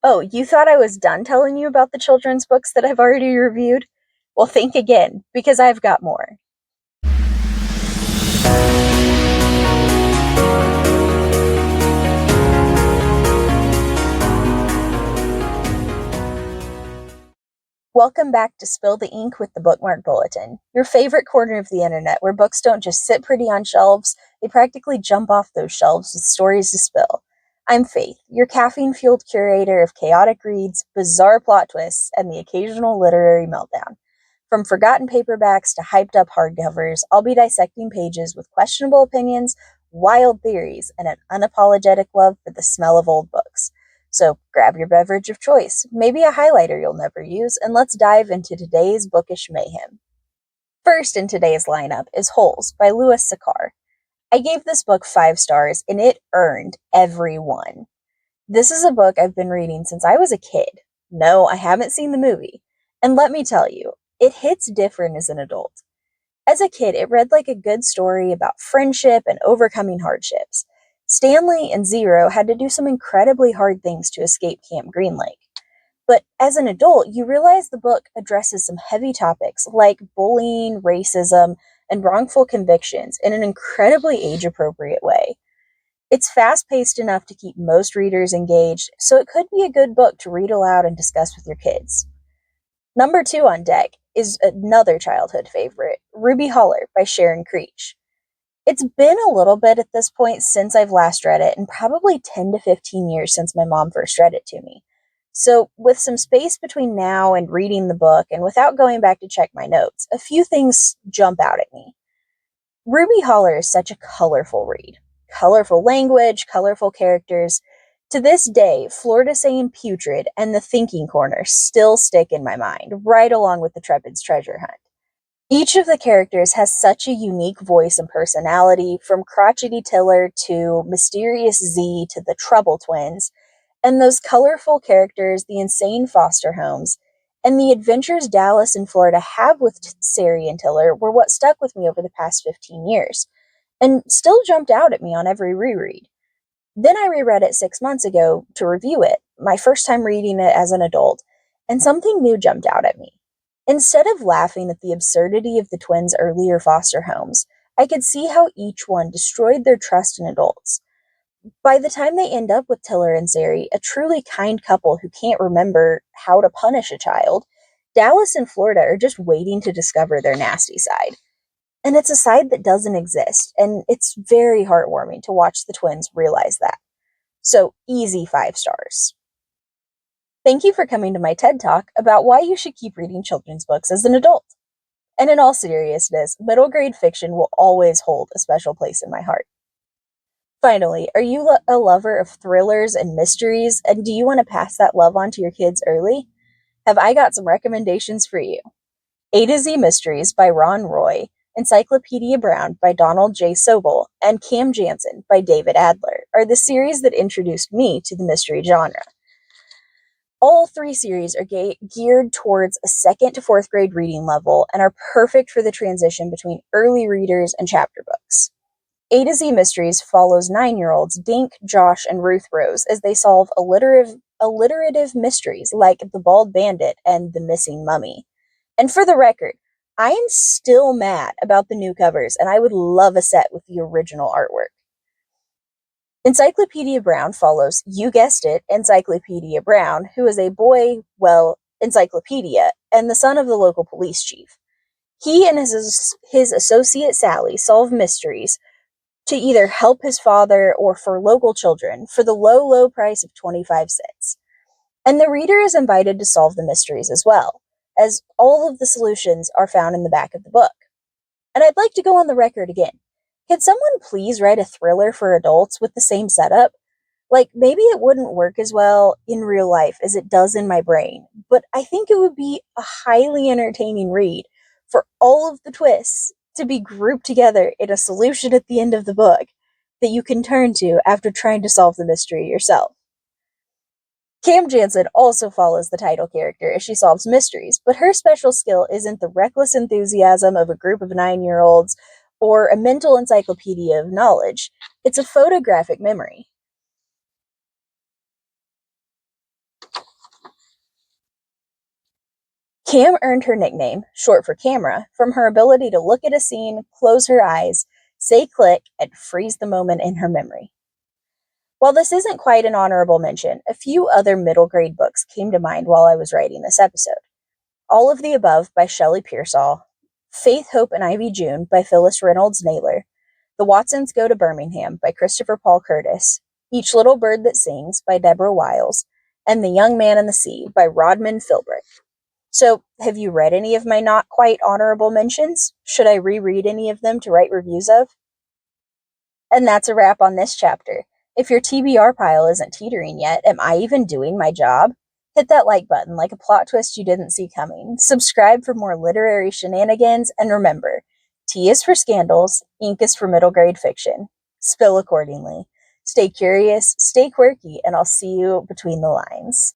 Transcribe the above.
Oh, you thought I was done telling you about the children's books that I've already reviewed? Well, think again, because I've got more. Welcome back to Spill the Ink with the Bookmark Bulletin, your favorite corner of the internet where books don't just sit pretty on shelves, they practically jump off those shelves with stories to spill. I'm Faith, your caffeine-fueled curator of chaotic reads, bizarre plot twists, and the occasional literary meltdown. From forgotten paperbacks to hyped-up hardcovers, I'll be dissecting pages with questionable opinions, wild theories, and an unapologetic love for the smell of old books. So grab your beverage of choice, maybe a highlighter you'll never use, and let's dive into today's bookish mayhem. First in today's lineup is Holes by Louis Sachar. I gave this book 5 stars, and it earned every one. This is a book I've been reading since I was a kid. No, I haven't seen the movie. And let me tell you, it hits different as an adult. As a kid, it read like a good story about friendship and overcoming hardships. Stanley and Zero had to do some incredibly hard things to escape Camp Green Lake. But as an adult, you realize the book addresses some heavy topics like bullying, racism, and wrongful convictions in an incredibly age-appropriate way. It's fast-paced enough to keep most readers engaged, so it could be a good book to read aloud and discuss with your kids. Number 2 on deck is another childhood favorite, Ruby Holler by Sharon Creech. It's been a little bit at this point since I've last read it, and probably 10 to 15 years since my mom first read it to me. So, with some space between now and reading the book, and without going back to check my notes, a few things jump out at me. Ruby Holler is such a colorful read. Colorful language, colorful characters. To this day, Florida saying putrid and the thinking corner still stick in my mind, right along with the Trepid's treasure hunt. Each of the characters has such a unique voice and personality, from crotchety Tiller to mysterious Z to the Trouble twins, and those colorful characters, the insane foster homes, and the adventures Dallas and Florida have with Sari and Tiller were what stuck with me over the past 15 years, and still jumped out at me on every reread. Then I reread it 6 months ago to review it, my first time reading it as an adult, and something new jumped out at me. Instead of laughing at the absurdity of the twins' earlier foster homes, I could see how each one destroyed their trust in adults. By the time they end up with Tiller and Sari, a truly kind couple who can't remember how to punish a child, Dallas and Florida are just waiting to discover their nasty side. And it's a side that doesn't exist, and it's very heartwarming to watch the twins realize that. So, easy 5 stars. Thank you for coming to my TED Talk about why you should keep reading children's books as an adult. And in all seriousness, middle grade fiction will always hold a special place in my heart. Finally, are you a lover of thrillers and mysteries, and do you want to pass that love on to your kids early? Have I got some recommendations for you? A to Z Mysteries by Ron Roy, Encyclopedia Brown by Donald J. Sobel, and Cam Jansen by David Adler are the series that introduced me to the mystery genre. All 3 series are geared towards a 2nd to 4th grade reading level and are perfect for the transition between early readers and chapter books. A to Z Mysteries follows 9-year-olds Dink, Josh, and Ruth Rose as they solve alliterative mysteries like The Bald Bandit and The Missing Mummy. And for the record, I am still mad about the new covers, and I would love a set with the original artwork. Encyclopedia Brown follows, you guessed it, Encyclopedia Brown, who is a boy, encyclopedia, and the son of the local police chief. He and his associate Sally solve mysteries to either help his father or for local children for the low, low price of 25 cents. And the reader is invited to solve the mysteries as well, as all of the solutions are found in the back of the book. And I'd like to go on the record again. Can someone please write a thriller for adults with the same setup? Like, maybe it wouldn't work as well in real life as it does in my brain, but I think it would be a highly entertaining read for all of the twists to be grouped together in a solution at the end of the book that you can turn to after trying to solve the mystery yourself. Cam Jansen also follows the title character as she solves mysteries, but her special skill isn't the reckless enthusiasm of a group of 9-year-olds or a mental encyclopedia of knowledge. It's a photographic memory. Cam earned her nickname, short for camera, from her ability to look at a scene, close her eyes, say click, and freeze the moment in her memory. While this isn't quite an honorable mention, a few other middle grade books came to mind while I was writing this episode. All of the Above by Shelley Pearsall, Faith, Hope, and Ivy June by Phyllis Reynolds Naylor, The Watsons Go to Birmingham by Christopher Paul Curtis, Each Little Bird That Sings by Deborah Wiles, and The Young Man and the Sea by Rodman Philbrick. So, have you read any of my not quite honorable mentions? Should I reread any of them to write reviews of? And that's a wrap on this chapter. If your TBR pile isn't teetering yet, am I even doing my job? Hit that like button like a plot twist you didn't see coming. Subscribe for more literary shenanigans, and remember, T is for scandals, ink is for middle grade fiction. Spill accordingly. Stay curious, stay quirky, and I'll see you between the lines.